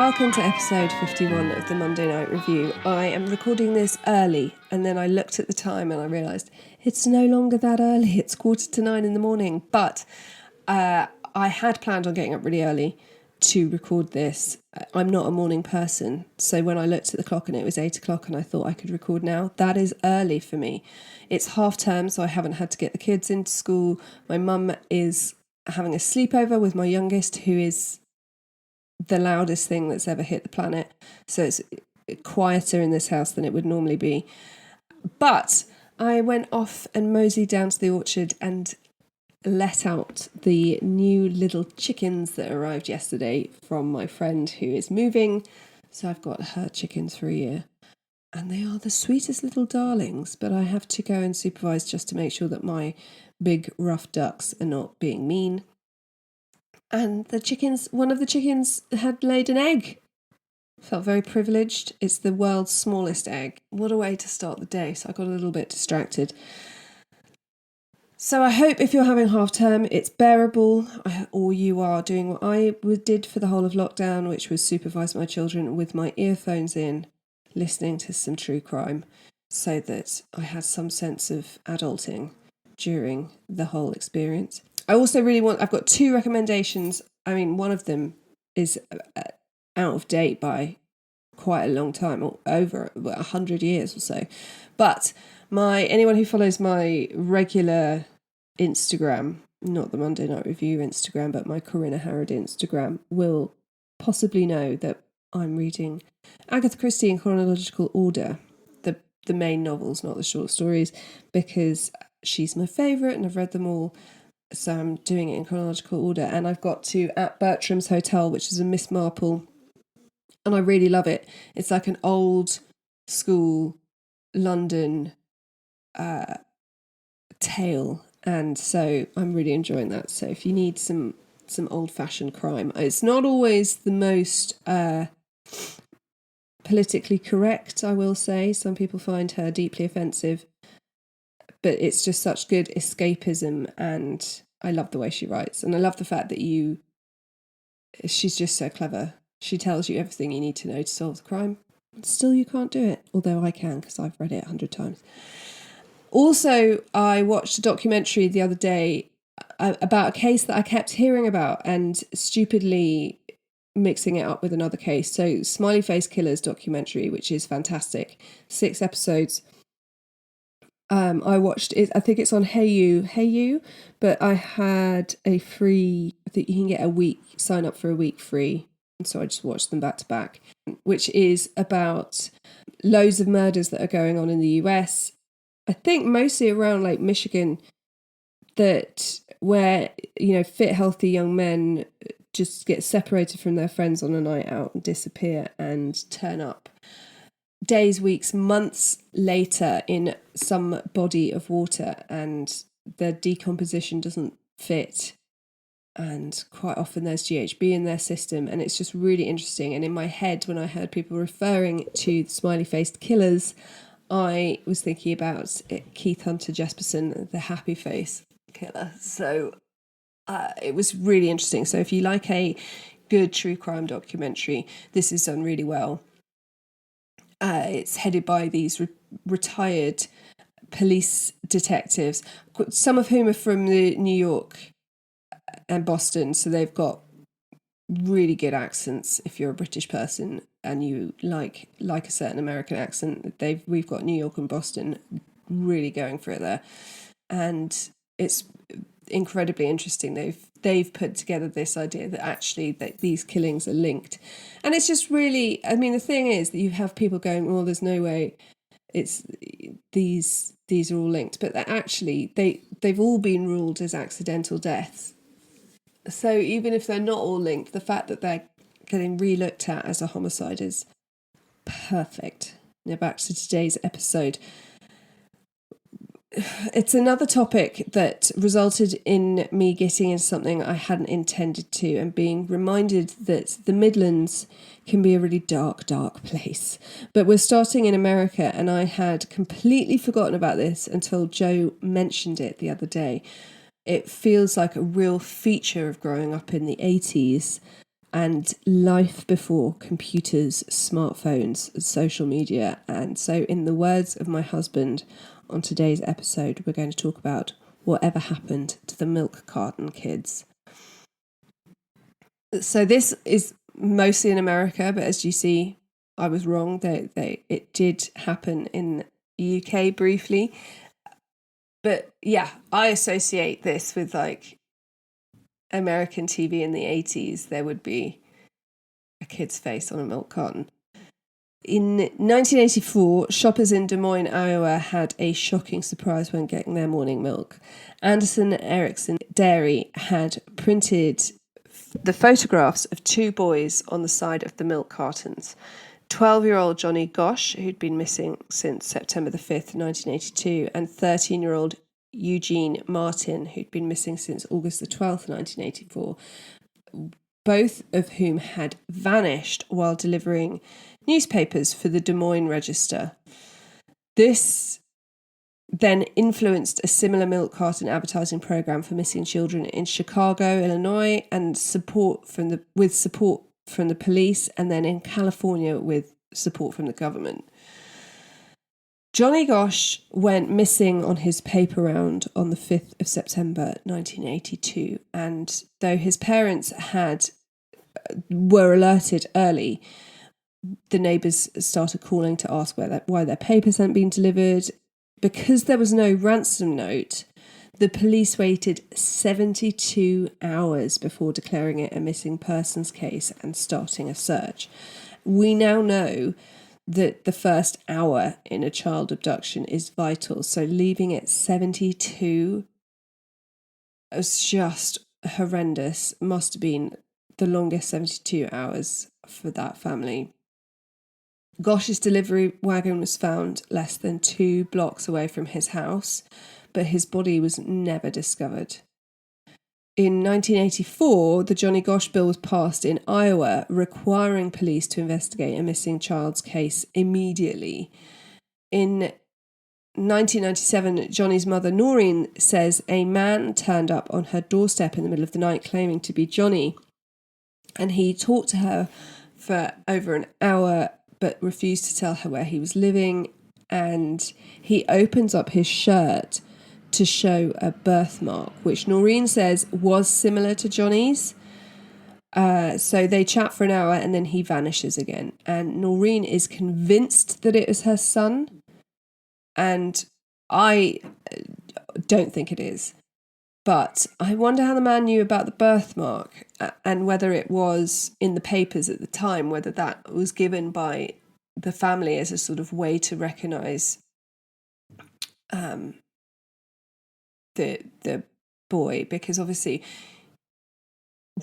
Welcome to episode 51 of the Monday Night Review. I am recording this early, and then I looked at the time and I realised it's no longer that early. It's 9:15 in the morning, but I had planned on getting up really early to record this. I'm not a morning person, so when I looked at the clock and it was 8 o'clock and I thought I could record now, that is early for me. It's half term, so I haven't had to get the kids into school. My mum is having a sleepover with my youngest, who is the loudest thing that's ever hit the planet, so it's quieter in this house than it would normally be. But I went off and moseyed down to the orchard and let out the new little chickens that arrived yesterday from my friend who is moving. So I've got her chickens for a year, and they are the sweetest little darlings, but I have to go and supervise just to make sure that my big rough ducks are not being mean. And one of the chickens had laid an egg. Felt very privileged. It's the world's smallest egg. What a way to start the day. So I got a little bit distracted. So I hope if you're having half term, it's bearable, or you are doing what I did for the whole of lockdown, which was supervise my children with my earphones in, listening to some true crime, so that I had some sense of adulting during the whole experience. I also I've got two recommendations. I mean, one of them is out of date by quite a long time, or over 100 years or so. But anyone who follows my regular Instagram, not the Monday Night Review Instagram, but my Corinna Harrod Instagram, will possibly know that I'm reading Agatha Christie in chronological order, the main novels, not the short stories, because she's my favourite and I've read them all. So I'm doing it in chronological order, and I've got to At Bertram's Hotel, which is a Miss Marple, and I really love it. It's like an old school London tale, and so I'm really enjoying that. So if you need some old-fashioned crime, it's not always the most politically correct, I will say. Some people find her deeply offensive, but it's just such good escapism, and I love the way she writes, and I love the fact that she's just so clever. She tells you everything you need to know to solve the crime. Still, you can't do it, although I can, because I've read it 100 times. Also, I watched a documentary the other day about a case that I kept hearing about and stupidly mixing it up with another case. So, Smiley Face Killers documentary, which is fantastic. 6 episodes. I watched it. I think it's on Hey You, but I had a free. I think you can get sign up for a week free, and so I just watched them back to back. Which is about loads of murders that are going on in the US. I think mostly around like Michigan, where fit, healthy young men just get separated from their friends on a night out and disappear and turn up days, weeks, months later in some body of water, and their decomposition doesn't fit, and quite often there's GHB in their system, and it's just really interesting. And in my head, when I heard people referring to the smiley-faced killers, I was thinking about Keith Hunter Jesperson, the happy face killer. So it was really interesting. So if you like a good true crime documentary, this is done really well. It's headed by these retired police detectives, some of whom are from the New York and Boston, so they've got really good accents. If you're a British person and you like a certain American accent, we've got New York and Boston really going for it there, and it's incredibly interesting. They've put together this idea that actually that these killings are linked, and it's just really, I mean, the thing is that you have people going, well, there's no way it's these are all linked, but that actually they've all been ruled as accidental deaths. So even if they're not all linked, the fact that they're getting re-looked at as a homicide is perfect. Now back to today's episode. It's another topic that resulted in me getting into something I hadn't intended to, and being reminded that the Midlands can be a really dark, dark place. But we're starting in America, and I had completely forgotten about this until Joe mentioned it the other day. It feels like a real feature of growing up in the 80s and life before computers, smartphones, and social media. And so, in the words of my husband, on today's episode, we're going to talk about whatever happened to the milk carton kids. So this is mostly in America, but as you see, I was wrong. It did happen in the UK briefly. But yeah, I associate this with like American TV in the 80s. There would be a kid's face on a milk carton. In 1984, shoppers in Des Moines, Iowa had a shocking surprise when getting their morning milk. Anderson Erickson Dairy had printed the photographs of two boys on the side of the milk cartons. 12-year-old Johnny Gosh, who'd been missing since September the 5th, 1982, and 13-year-old Eugene Martin, who'd been missing since August the 12th, 1984, both of whom had vanished while delivering newspapers for the Des Moines Register. This then influenced a similar milk carton advertising program for missing children in Chicago, Illinois, and support from the police, and then in California with support from the government. Johnny Gosh went missing on his paper round on the 5th of September 1982, and though his parents were alerted early, the neighbours started calling to ask why their papers hadn't been delivered. Because there was no ransom note, the police waited 72 hours before declaring it a missing persons case and starting a search. We now know that the first hour in a child abduction is vital, so leaving it 72 was just horrendous. Must have been the longest 72 hours for that family. Gosh's delivery wagon was found less than 2 blocks away from his house, but his body was never discovered. In 1984, the Johnny Gosh bill was passed in Iowa, requiring police to investigate a missing child's case immediately. In 1997, Johnny's mother, Noreen, says a man turned up on her doorstep in the middle of the night claiming to be Johnny, and he talked to her for over an hour but refused to tell her where he was living, and he opens up his shirt to show a birthmark, which Noreen says was similar to Johnny's. So they chat for an hour and then he vanishes again. And Noreen is convinced that it is her son, and I don't think it is. But I wonder how the man knew about the birthmark and whether it was in the papers at the time, whether that was given by the family as a sort of way to recognise the boy, because obviously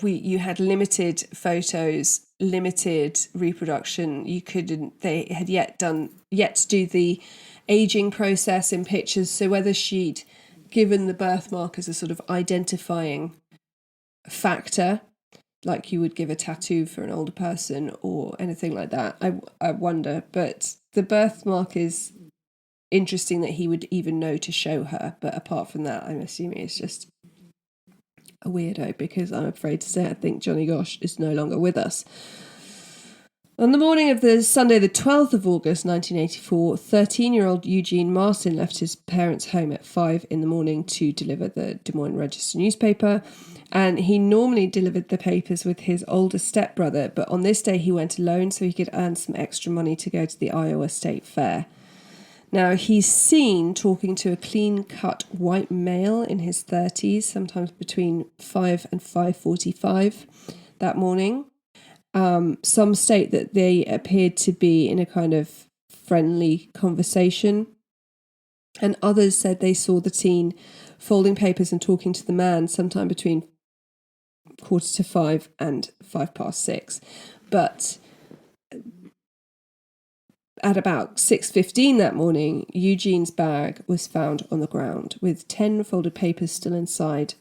you had limited photos, limited reproduction. They had yet to do the aging process in pictures. So whether she'd given the birthmark as a sort of identifying factor, like you would give a tattoo for an older person or anything like that, I wonder. But the birthmark is interesting that he would even know to show her. But apart from that, I'm assuming it's just a weirdo, because I'm afraid to say I think Johnny Gosh is no longer with us. On the morning of the Sunday, the 12th of August, 1984, 13-year-old Eugene Martin left his parents' home at 5 in the morning to deliver the Des Moines Register newspaper. And he normally delivered the papers with his older stepbrother, but on this day he went alone so he could earn some extra money to go to the Iowa State Fair. Now, he's seen talking to a clean-cut white male in his 30s, sometimes between 5 and 5:45 that morning. Some state that they appeared to be in a kind of friendly conversation, and others said they saw the teen folding papers and talking to the man sometime between 4:45 and 6:05. But at about 6:15 that morning, Eugene's bag was found on the ground with 10 folded papers still inside.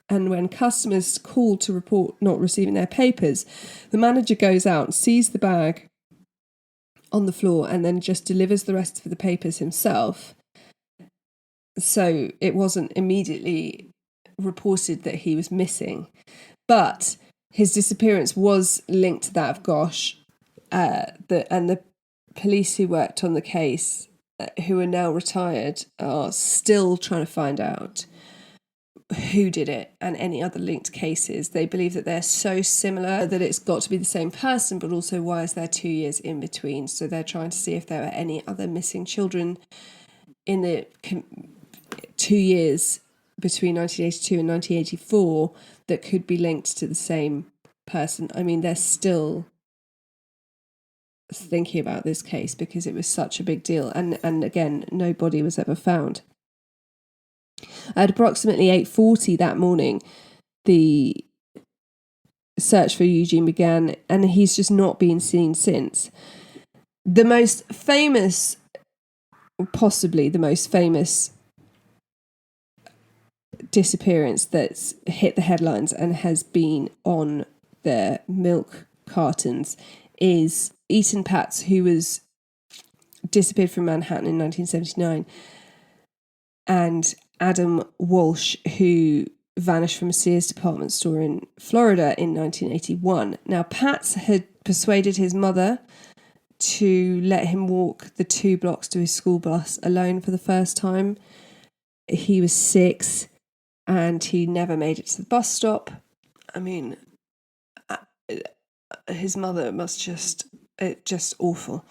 And when customers called to report not receiving their papers, the manager goes out, sees the bag on the floor, and then just delivers the rest of the papers himself. So it wasn't immediately reported that he was missing. But his disappearance was linked to that of Gosh, and the police who worked on the case, who are now retired, are still trying to find out who did it and any other linked cases. They believe that they're so similar that it's got to be the same person, but also why is there 2 years in between? So they're trying to see if there are any other missing children in the 2 years between 1982 and 1984 that could be linked to the same person. I mean, they're still thinking about this case because it was such a big deal, and again, no body was ever found. At approximately 8:40 that morning, the search for Eugene began, and he's just not been seen since. The most famous, possibly the most famous disappearance that's hit the headlines and has been on the milk cartons is Eaton Patz, who was disappeared from Manhattan in 1979, and Adam Walsh, who vanished from a Sears department store in Florida in 1981. Now, Patz had persuaded his mother to let him walk the 2 blocks to his school bus alone for the first time. He was 6 and he never made it to the bus stop. I mean, his mother must just awful.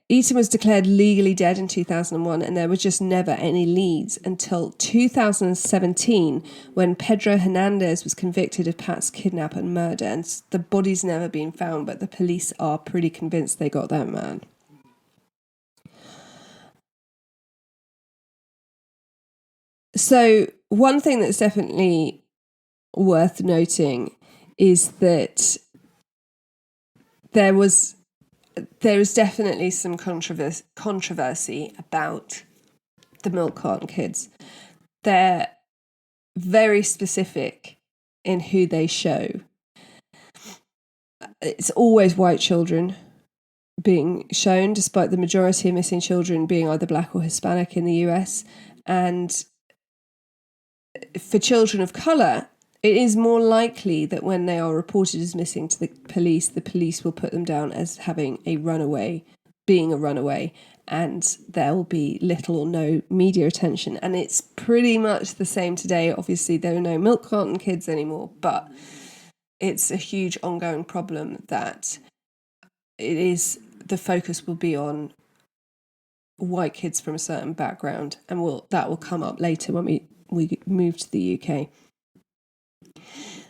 Eaton was declared legally dead in 2001, and there were just never any leads until 2017, when Pedro Hernandez was convicted of Pat's kidnap and murder, and the body's never been found, but the police are pretty convinced they got that man. So one thing that's definitely worth noting is that there is definitely some controversy about the milk carton kids. They're very specific in who they show. It's always white children being shown, despite the majority of missing children being either black or Hispanic in the US. And for children of colour, it is more likely that when they are reported as missing to the police will put them down as having being a runaway, and there will be little or no media attention. And it's pretty much the same today. Obviously, there are no milk carton kids anymore, but it's a huge ongoing problem that the focus will be on white kids from a certain background, and that will come up later when we move to the UK.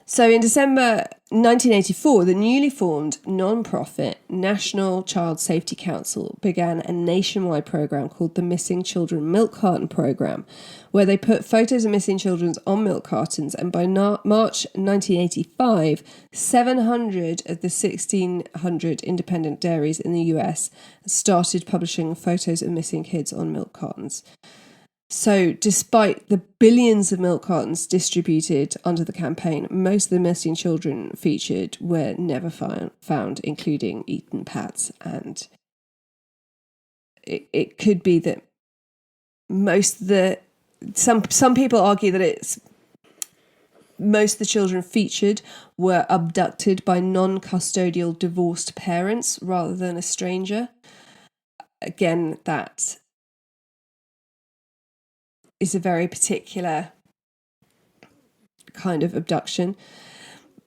So in December 1984, the newly formed non-profit National Child Safety Council began a nationwide program called the Missing Children Milk Carton Program, where they put photos of missing children on milk cartons, and by March 1985, 700 of the 1,600 independent dairies in the US started publishing photos of missing kids on milk cartons. So despite the billions of milk cartons distributed under the campaign, most of the missing children featured were never found, including Eaton Patz. And it could be that some people argue that most of the children featured were abducted by non-custodial divorced parents rather than a stranger. Again, that is a very particular kind of abduction.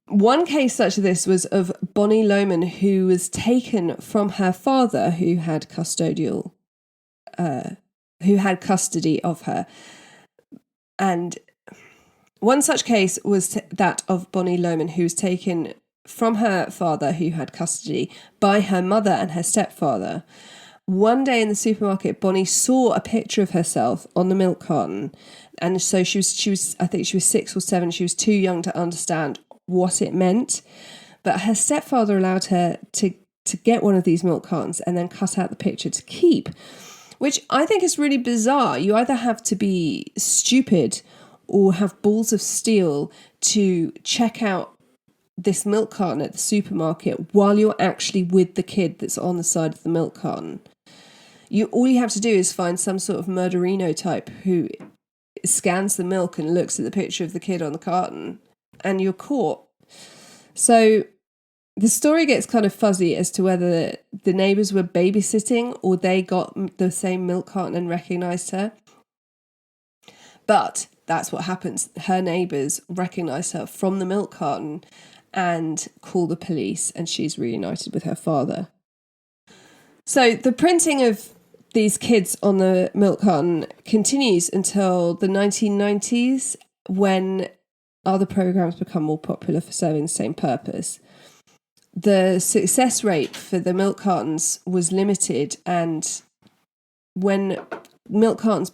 One case such as this was of Bonnie Lohman, who was taken from her father, who had custody of her. And one such case was that of Bonnie Lohman, who was taken from her father, who had custody, by her mother and her stepfather. One day in the supermarket, Bonnie saw a picture of herself on the milk carton, and so she was I think she was 6 or 7. She was too young to understand what it meant, but her stepfather allowed her to get one of these milk cartons and then cut out the picture to keep, which I think is really bizarre. You either have to be stupid or have balls of steel to check out this milk carton at the supermarket while you're actually with the kid that's on the side of the milk carton. All you have to do is find some sort of murderino type who scans the milk and looks at the picture of the kid on the carton, and you're caught So the story gets kind of fuzzy as to whether the neighbours were babysitting or they got the same milk carton and recognised her. But that's what happens. Her neighbours recognise her from the milk carton and call the police, and she's reunited with her father. So the printing of these kids on the milk carton continues until the 1990s, when other programs become more popular for serving the same purpose. The success rate for the milk cartons was limited, and when milk cartons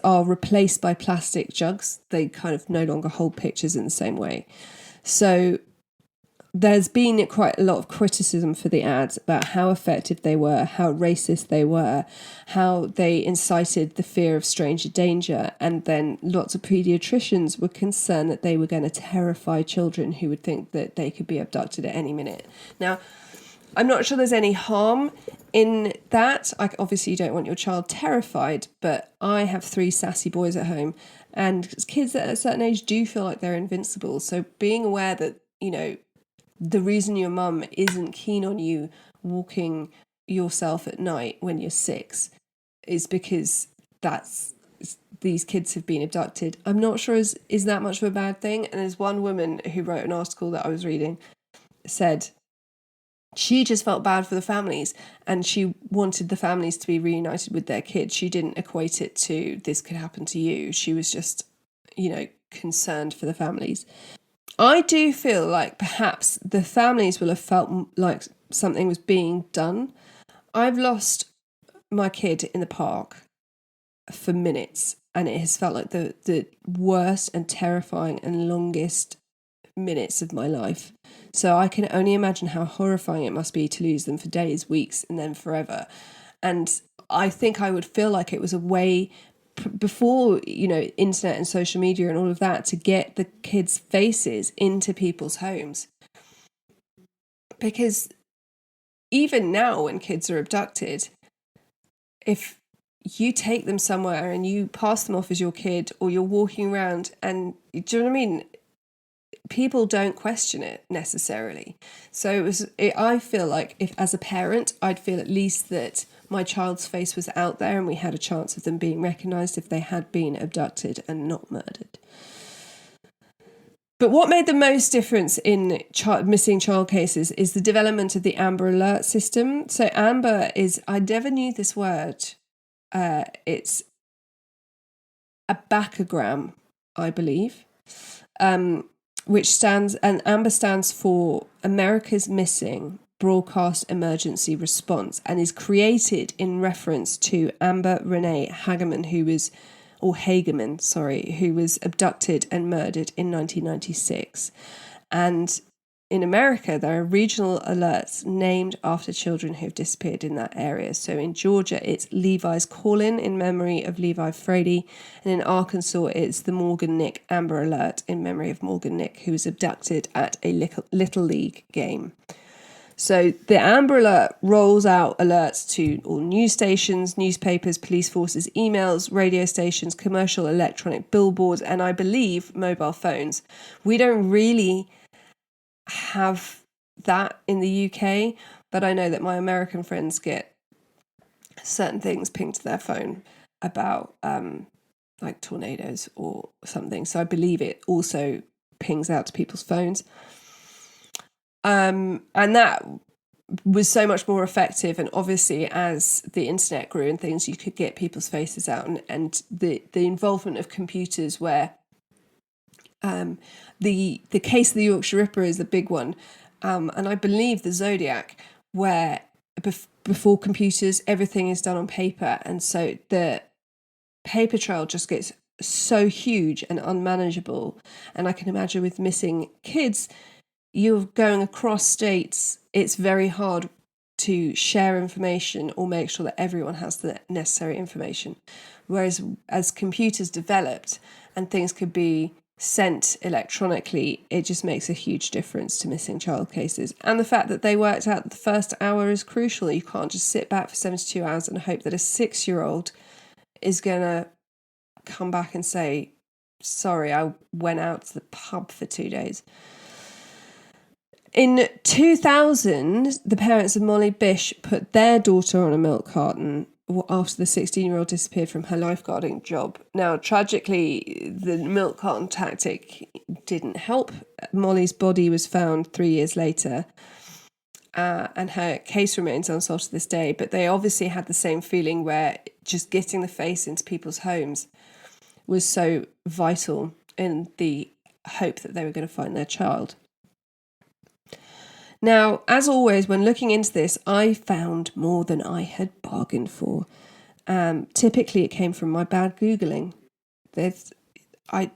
are replaced by plastic jugs, they kind of no longer hold pictures in the same way. So there's been quite a lot of criticism for the ads about how effective they were, how racist they were, how they incited the fear of stranger danger, and then lots of paediatricians were concerned that they were going to terrify children who would think that they could be abducted at any minute. Now, I'm not sure there's any harm in that. Obviously, you don't want your child terrified, but I have 3 sassy boys at home, and kids at a certain age do feel like they're invincible. So being aware that, the reason your mum isn't keen on you walking yourself at night when you're 6 is because these kids have been abducted. I'm not sure is that much of a bad thing. And there's one woman who wrote an article that I was reading, said she just felt bad for the families and she wanted the families to be reunited with their kids. She didn't equate it to this could happen to you. She was just, concerned for the families. I do feel like perhaps the families will have felt like something was being done. I've lost my kid in the park for minutes, and it has felt like the worst and terrifying and longest minutes of my life. So I can only imagine how horrifying it must be to lose them for days, weeks, and then forever. And I think I would feel like it was a way before, internet and social media and all of that, to get the kids' faces into people's homes. Because even now when kids are abducted, if you take them somewhere and you pass them off as your kid, or you're walking around and, do you know what I mean? People don't question it necessarily. So I feel like if as a parent, I'd feel at least that my child's face was out there and we had a chance of them being recognised if they had been abducted and not murdered. But what made the most difference in missing child cases is the development of the Amber Alert system. So Amber I never knew this word. It's a bachogram, I believe. Amber stands for America's Missing Broadcast Emergency Response, and is created in reference to Amber Renee Hageman, who was abducted and murdered in 1996. And in America, there are regional alerts named after children who've disappeared in that area. So in Georgia, it's Levi's Call-In in memory of Levi Frady. And in Arkansas, it's the Morgan Nick Amber Alert in memory of Morgan Nick, who was abducted at a Little League game. So the Amber Alert rolls out alerts to all news stations, newspapers, police forces, emails, radio stations, commercial electronic billboards, and I believe mobile phones. We don't really have that in the UK, but I know that my American friends get certain things pinged to their phone about like tornadoes or something. So I believe it also pings out to people's phones. And that was so much more effective. And obviously, as the internet grew and things, you could get people's faces out, and the involvement of computers, where the case of the Yorkshire Ripper is the big one. And I believe the Zodiac, where before computers, everything is done on paper. And so the paper trail just gets so huge and unmanageable. And I can imagine with missing kids, you're going across states, it's very hard to share information or make sure that everyone has the necessary information. Whereas as computers developed and things could be sent electronically, it just makes a huge difference to missing child cases. And the fact that they worked out that the first hour is crucial. You can't just sit back for 72 hours and hope that a 6-year-old is going to come back and say, sorry, I went out to the pub for 2 days. In 2000, the parents of Molly Bish put their daughter on a milk carton after the 16-year-old disappeared from her lifeguarding job. Now, tragically, the milk carton tactic didn't help. Molly's body was found 3 years later, and her case remains unsolved to this day. But they obviously had the same feeling where just getting the face into people's homes was so vital in the hope that they were going to find their child. Now, as always, when looking into this, I found more than I had bargained for. Typically, it came from my bad Googling. There's a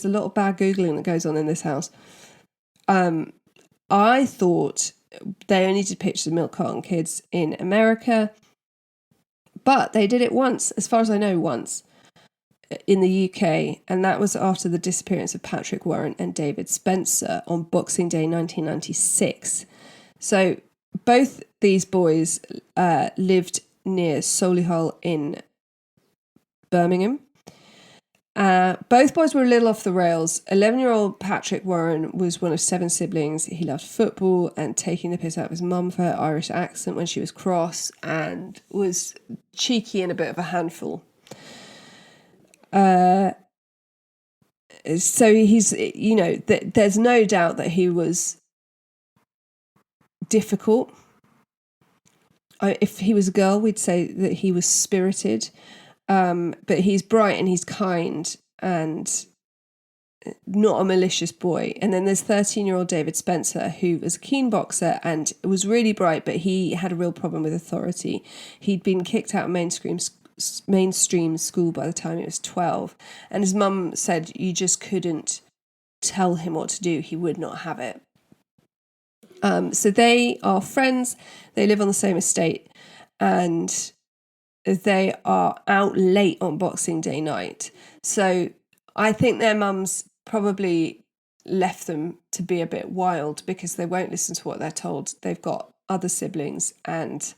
lot of bad Googling that goes on in this house. I thought they only did pictures of milk carton kids in America, but they did it once, as far as I know, once in the UK, and that was after the disappearance of Patrick Warren and David Spencer on Boxing Day 1996. So both these boys lived near Solihull in Birmingham. Both boys were a little off the rails. 11-year-old Patrick Warren was one of 7 siblings. He loved football and taking the piss out of his mum for her Irish accent when she was cross, and was cheeky and a bit of a handful. So he's, there's no doubt that he was difficult. If he was a girl, we'd say that he was spirited. But he's bright and he's kind and not a malicious boy. And then there's 13-year-old David Spencer, who was a keen boxer and was really bright, but he had a real problem with authority. He'd been kicked out of mainstream school by the time he was 12, and his mum said you just couldn't tell him what to do, he would not have it. So they are friends, they live on the same estate, and they are out late on Boxing Day night. So I think their mums probably left them to be a bit wild because they won't listen to what they're told. They've got other siblings, and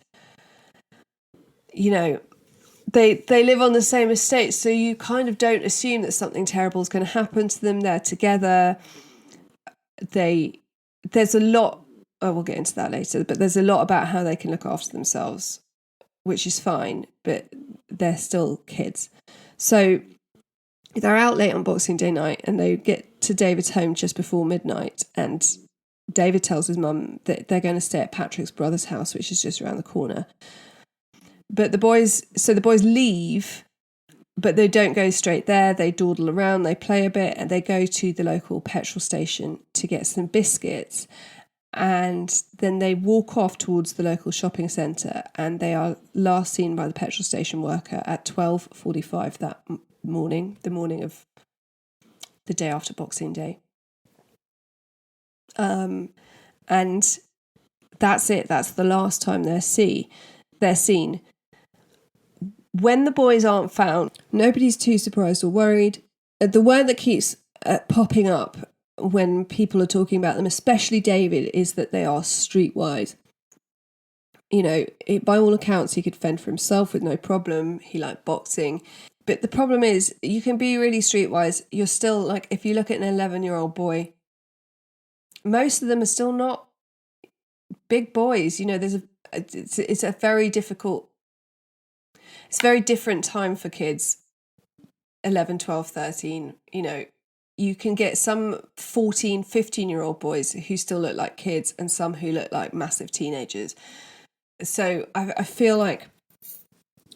they live on the same estate, so you kind of don't assume that something terrible is going to happen to them. They're together. There's a lot, we'll get into that later, but there's a lot about how they can look after themselves, which is fine, but they're still kids. So they're out late on Boxing Day night and they get to David's home just before midnight, and David tells his mum that they're going to stay at Patrick's brother's house, which is just around the corner. But the boys leave, but they don't go straight there. They dawdle around, they play a bit, and they go to the local petrol station to get some biscuits. And then they walk off towards the local shopping centre, and they are last seen by the petrol station worker at 12:45 that morning, the morning of the day after Boxing Day. And that's it. That's the last time they're seen. When the boys aren't found, nobody's too surprised or worried. The word that keeps popping up when people are talking about them, especially David, is that they are streetwise. By all accounts, he could fend for himself with no problem. He liked boxing. But the problem is, you can be really streetwise. You're still, like, if you look at an 11-year-old boy, most of them are still not big boys. It's a very difficult, it's a very different time for kids, 11, 12, 13, You can get some 14, 15-year-old boys who still look like kids and some who look like massive teenagers. So I feel like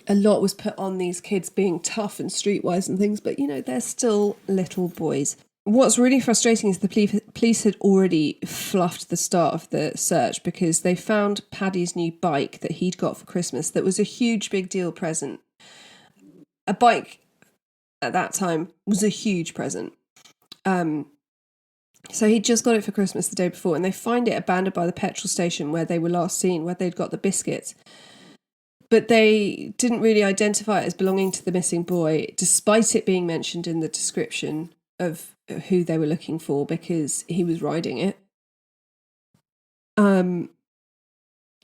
a lot was put on these kids being tough and streetwise and things, but, they're still little boys. What's really frustrating is the police had already fluffed the start of the search because they found Paddy's new bike that he'd got for Christmas that was a huge big deal present. A bike at that time was a huge present. So he'd just got it for Christmas the day before, and they find it abandoned by the petrol station where they were last seen, where they'd got the biscuits. But they didn't really identify it as belonging to the missing boy, despite it being mentioned in the description of who they were looking for, because he was riding it. And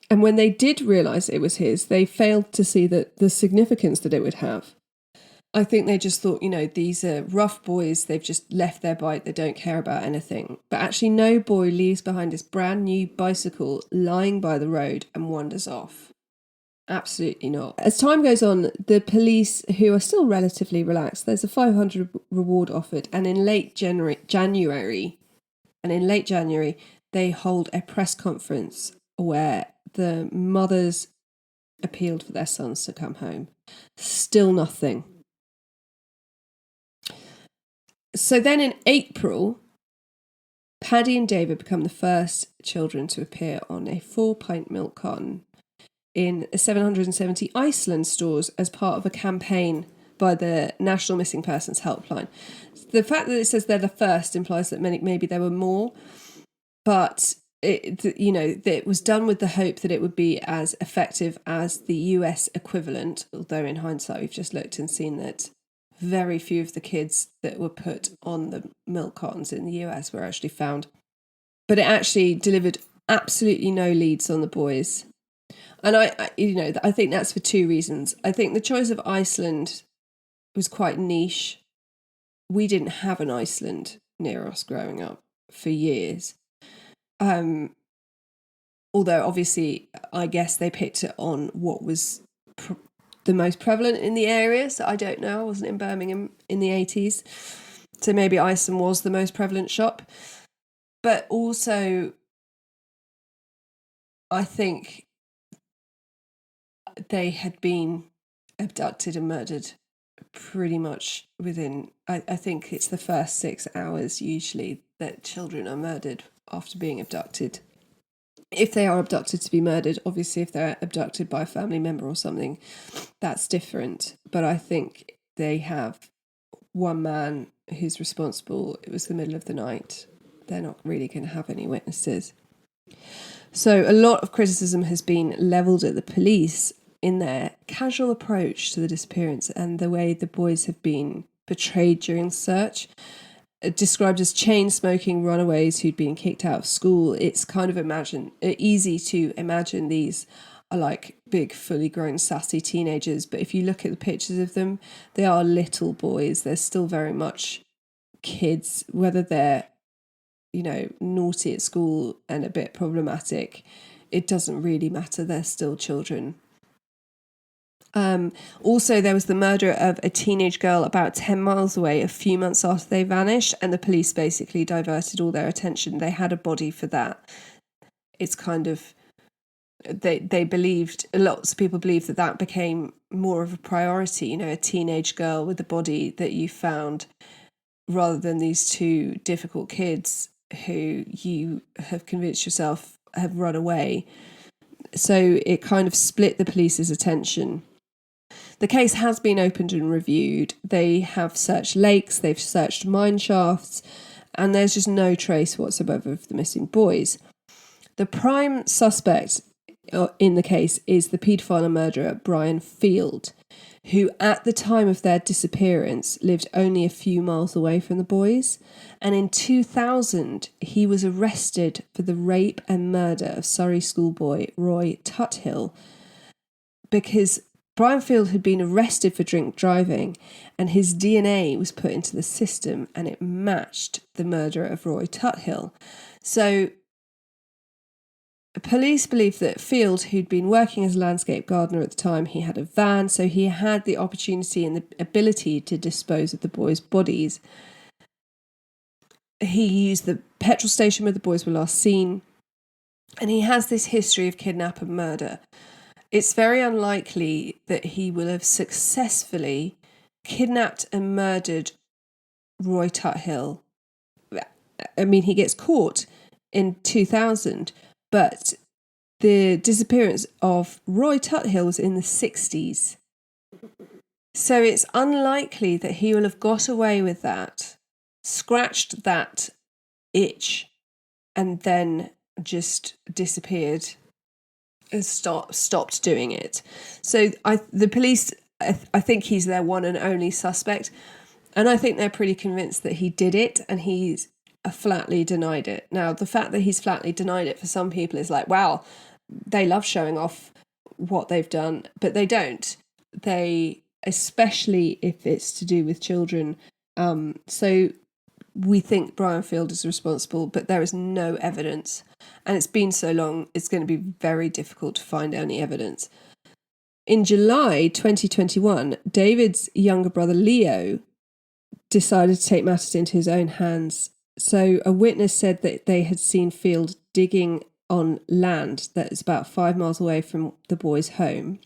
when they did realise it was his, they failed to see the significance that it would have. I think they just thought, these are rough boys. They've just left their bike. They don't care about anything. But actually, no boy leaves behind his brand new bicycle lying by the road and wanders off. Absolutely not. As time goes on, the police, who are still relatively relaxed, there's a 500 reward offered, and in late January, they hold a press conference where the mothers appealed for their sons to come home. Still nothing. So then in April, Paddy and David become the first children to appear on a 4-pint milk carton in 770 Iceland stores as part of a campaign by the National Missing Persons Helpline. The fact that it says they're the first implies that maybe there were more, but it was done with the hope that it would be as effective as the US equivalent, although in hindsight we've just looked and seen that very few of the kids that were put on the milk cartons in the US were actually found. But it actually delivered absolutely no leads on the boys. And I think that's for two reasons. I think the choice of Iceland was quite niche. We didn't have an Iceland near us growing up for years. Although obviously, I guess they picked it on what was the most prevalent in the area. So I don't know. I wasn't in Birmingham in the 80s. So maybe Iceland was the most prevalent shop. But also, I think they had been abducted and murdered pretty much within, I think it's the first 6 hours usually that children are murdered after being abducted. If they are abducted to be murdered, obviously if they're abducted by a family member or something, that's different. But I think they have one man who's responsible. It was the middle of the night. They're not really going to have any witnesses. So a lot of criticism has been levelled at the police in their casual approach to the disappearance and the way the boys have been portrayed during the search. Described as chain-smoking runaways who'd been kicked out of school. It's kind of easy to imagine these are like big, fully grown, sassy teenagers. But if you look at the pictures of them, they are little boys. They're still very much kids, whether they're, naughty at school and a bit problematic. It doesn't really matter. They're still children. Also, there was the murder of a teenage girl about 10 miles away a few months after they vanished, and the police basically diverted all their attention. They had a body for that. It's kind of, they believed, lots of people believe that became more of a priority, a teenage girl with a body that you found, rather than these two difficult kids who you have convinced yourself have run away. So it kind of split the police's attention. The case has been opened and reviewed. They have searched lakes, they've searched mine shafts, and there's just no trace whatsoever of the missing boys. The prime suspect in the case is the paedophile and murderer Brian Field, who at the time of their disappearance lived only a few miles away from the boys. And in 2000, he was arrested for the rape and murder of Surrey schoolboy Roy Tuthill, because Brian Field had been arrested for drink driving and his DNA was put into the system and it matched the murder of Roy Tuthill. So police believe that Field, who'd been working as a landscape gardener at the time, he had a van, so he had the opportunity and the ability to dispose of the boys' bodies. He used the petrol station where the boys were last seen, and he has this history of kidnap and murder. It's very unlikely that he will have successfully kidnapped and murdered Roy Tuthill. I mean, he gets caught in 2000, but the disappearance of Roy Tuthill was in the 60s. So it's unlikely that he will have got away with that, scratched that itch, and then just disappeared and stopped doing it. So the police, I think he's their one and only suspect. And I think they're pretty convinced that he did it, and he's flatly denied it. Now, the fact that he's flatly denied it for some people is like, wow, they love showing off what they've done, but they don't. They especially if it's to do with children. So we think Brian Field is responsible, but there is no evidence. And it's been so long, it's going to be very difficult to find any evidence. In July 2021, David's younger brother Leo decided to take matters into his own hands. So a witness said that they had seen Field digging on land that is about 5 miles away from the boys' home.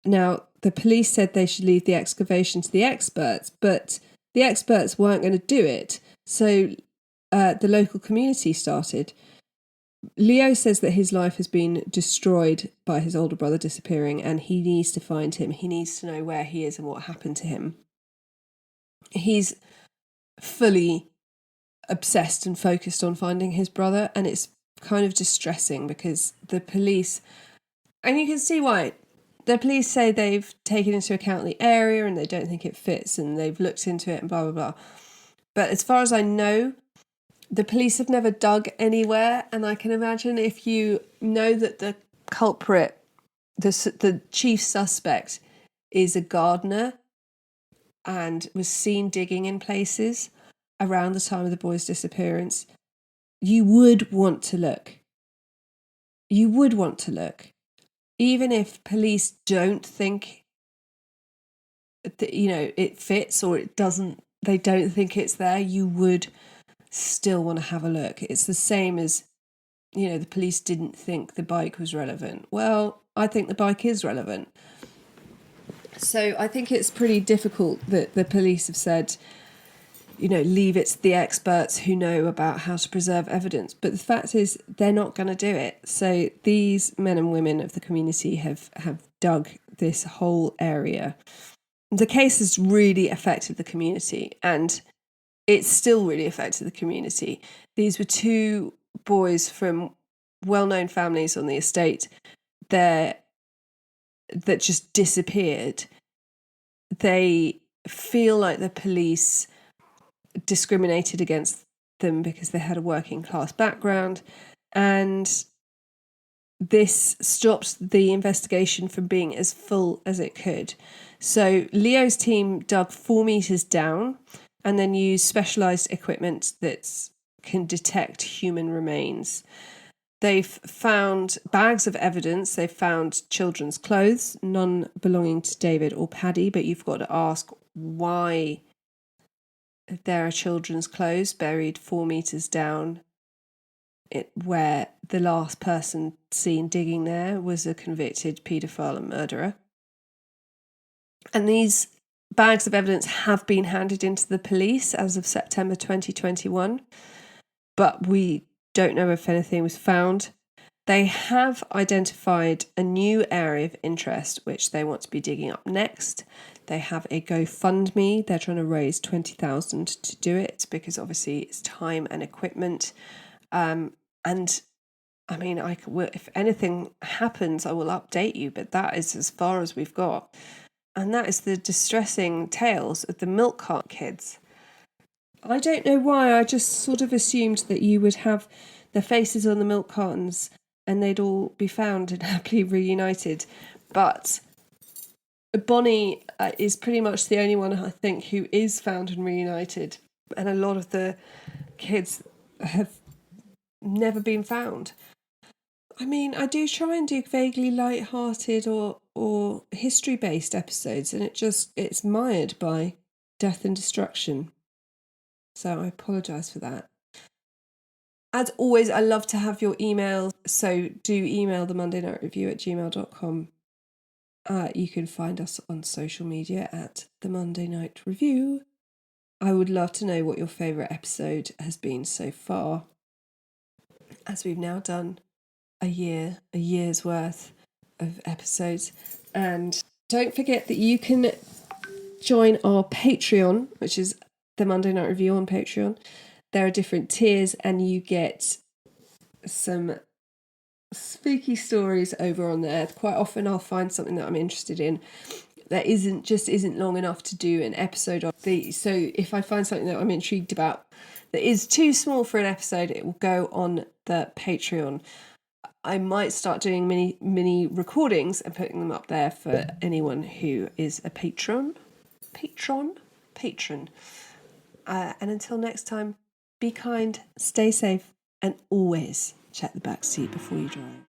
Now, the police said they should leave the excavation to the experts, but the experts weren't going to do it. So the local community started. Leo says that his life has been destroyed by his older brother disappearing, and he needs to find him. He needs to know where he is and what happened to him. He's fully obsessed and focused on finding his brother, and it's kind of distressing because the police, and you can see why, the police say they've taken into account the area and they don't think it fits and they've looked into it and blah, blah, blah. But as far as I know, the police have never dug anywhere, and I can imagine if you know that the culprit, the chief suspect, is a gardener and was seen digging in places around the time of the boy's disappearance, you would want to look. You would want to look. Even if police don't think that, it fits or it doesn't, they don't think it's there, you would still want to have a look. It's the same as, the police didn't think the bike was relevant. Well, I think the bike is relevant. So I think it's pretty difficult that the police have said, leave it to the experts who know about how to preserve evidence. But the fact is, they're not going to do it. So these men and women of the community have dug this whole area. The case has really affected the community, and it's still really affected the community. These were two boys from well-known families on the estate that just disappeared. They feel like the police discriminated against them because they had a working class background, and this stopped the investigation from being as full as it could. So Leo's team dug 4 meters down and then used specialised equipment that can detect human remains. They've found bags of evidence. They've found children's clothes, none belonging to David or Paddy, but you've got to ask why there are children's clothes buried 4 meters down, where the last person seen digging there was a convicted paedophile and murderer. And these bags of evidence have been handed into the police as of September 2021, but we don't know if anything was found. They have identified a new area of interest which they want to be digging up next. They have a GoFundMe. They're trying to raise $20,000 to do it because obviously it's time and equipment. And I mean, if anything happens, I will update you, but that is as far as we've got. And that is the distressing tales of the milk cart kids. I don't know why, I just sort of assumed that you would have the faces on the milk cartons and they'd all be found and happily reunited. But Bonnie is pretty much the only one, I think, who is found and reunited. And a lot of the kids have never been found. I mean, I do try and do vaguely light-hearted or history-based episodes, and it's mired by death and destruction. So I apologise for that. As always, I love to have your emails, so do email themondaynightrevue@gmail.com. You can find us on social media at The Monday Night Review. I would love to know what your favourite episode has been so far, as we've now done a year's worth of episodes. And don't forget that you can join our Patreon, which is The Monday Night Review on Patreon. There are different tiers and you get some spooky stories over on there. Quite often I'll find something that I'm interested in that isn't long enough to do an episode of. So if I find something that I'm intrigued about that is too small for an episode, it will go on the Patreon. I might start doing mini recordings and putting them up there for anyone who is a patron. And until next time, be kind, stay safe, and always check the back seat before you drive.